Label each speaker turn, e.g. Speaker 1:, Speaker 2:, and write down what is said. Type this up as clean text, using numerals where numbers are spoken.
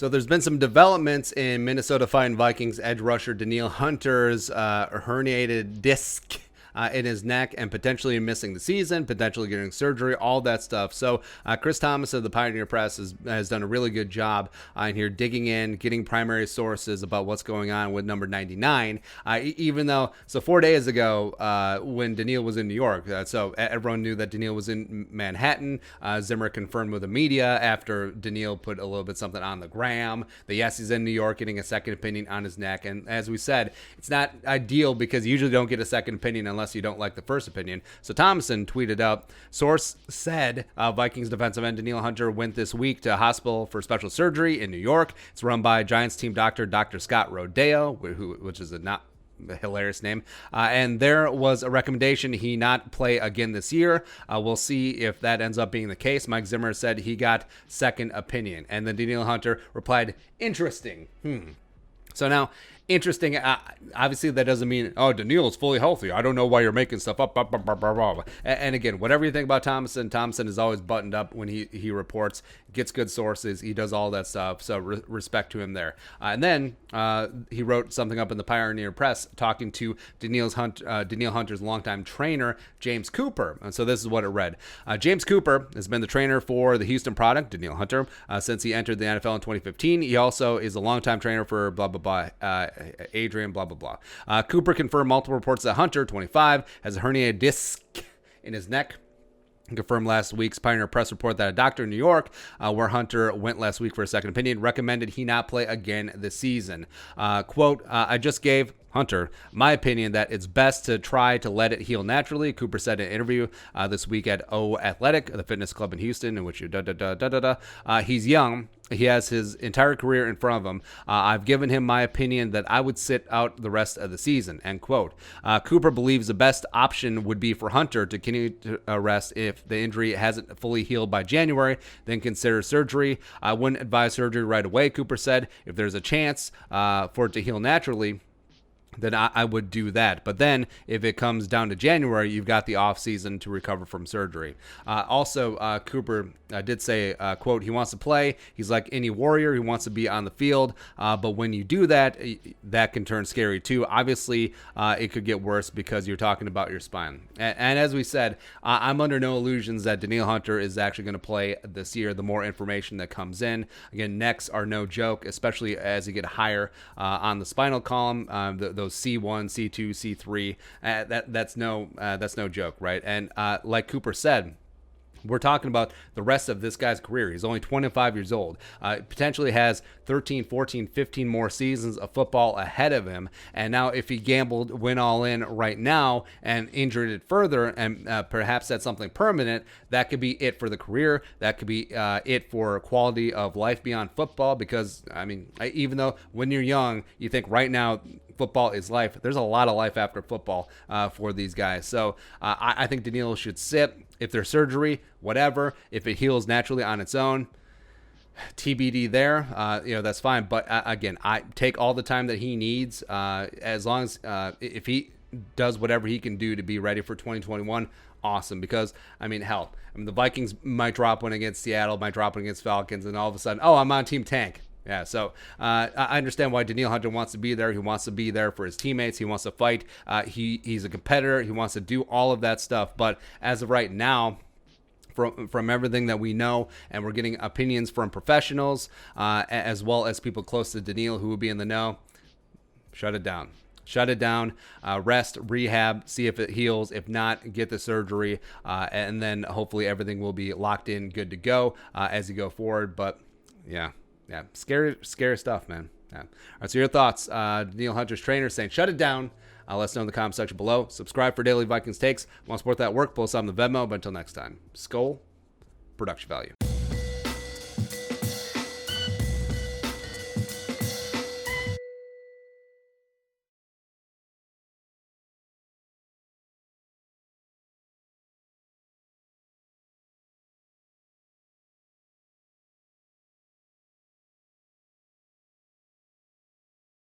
Speaker 1: So there's been some developments in Minnesota Vikings edge rusher Danielle Hunter's herniated disc in his neck and potentially missing the season, potentially getting surgery, all that stuff. So Chris Thomas of the Pioneer Press has done a really good job in here digging in, getting primary sources about what's going on with number 99. Even though, so 4 days ago when Danielle was in New York, so everyone knew that Danielle was in Manhattan. Zimmer confirmed with the media after Danielle put a little bit something on the gram that yes, he's in New York getting a second opinion on his neck. And as we said, it's not ideal because you usually don't get a second opinion unless you don't like the first opinion. So Thomason tweeted out, source said Vikings defensive end Danielle Hunter went this week to a hospital for special surgery in New York. It's run by Giants team doctor, Dr. Scott Rodeo, which is a hilarious name. And there was a recommendation he not play again this year. We'll see if that ends up being the case. Mike Zimmer said he got second opinion. And then Danielle Hunter replied, interesting. So now, interesting. Obviously, that doesn't mean, oh, Danielle is fully healthy. I don't know why you're making stuff up. And again, whatever you think about Thomason is always buttoned up when he reports, gets good sources. He does all that stuff. So respect to him there. And then he wrote something up in the Pioneer Press talking to Danielle Hunter's longtime trainer, James Cooper. And so this is what it read. James Cooper has been the trainer for the Houston product, Danielle Hunter, since he entered the NFL in 2015. He also is a longtime trainer for blah, blah, blah. Adrian, blah, blah, blah. Cooper confirmed multiple reports that Hunter, 25, has a herniated disc in his neck. Confirmed last week's Pioneer Press report that a doctor in New York, where Hunter went last week for a second opinion, recommended he not play again this season. Quote, I just gave Hunter my opinion that it's best to try to let it heal naturally, Cooper said in an interview this week at O Athletic, the fitness club in Houston, in which you he's young. He has his entire career in front of him. I've given him my opinion that I would sit out the rest of the season, end quote. Cooper believes the best option would be for Hunter to continue to rest if the injury hasn't fully healed by January, then consider surgery. I wouldn't advise surgery right away, Cooper said. If there's a chance for it to heal naturally, then I would do that. But then if it comes down to January, you've got the off season to recover from surgery. Also, Cooper did say, quote, he wants to play. He's like any warrior. He wants to be on the field. But when you do that, that can turn scary too. Obviously, it could get worse because you're talking about your spine. And as we said, I'm under no illusions that Danielle Hunter is actually going to play this year. The more information that comes in, again, necks are no joke, especially as you get higher on the spinal column. Those C1, C2, C3, that's no joke, right? And like Cooper said, we're talking about the rest of this guy's career. He's only 25 years old. Potentially has 13, 14, 15 more seasons of football ahead of him. And now if he gambled, went all in right now and injured it further and perhaps that's something permanent, that could be it for the career. That could be it for quality of life beyond football because, I mean, even though when you're young, you think right now football is life, there's a lot of life after football for these guys. So I think Danielle should sit. If there's surgery, whatever. If it heals naturally on its own, TBD there. That's fine. But again, I take all the time that he needs. As long as if he does whatever he can do to be ready for 2021, awesome. Because the Vikings might drop one against Seattle, might drop one against Falcons, and all of a sudden, I'm on Team Tank. Yeah, so I understand why Danielle Hunter wants to be there. He wants to be there for his teammates. He wants to fight. He's a competitor. He wants to do all of that stuff. But as of right now, from everything that we know, and we're getting opinions from professionals as well as people close to Danielle who will be in the know, shut it down. Shut it down, rest, rehab, see if it heals. If not, get the surgery, and then hopefully everything will be locked in, good to go as you go forward. But yeah, scary stuff, man. Yeah. All right, so your thoughts. Danielle Hunter's trainer saying shut it down. Let us know in the comment section below. Subscribe for daily Vikings takes. Want to support that work? Pull us on the Venmo. But until next time, Skull Production Value.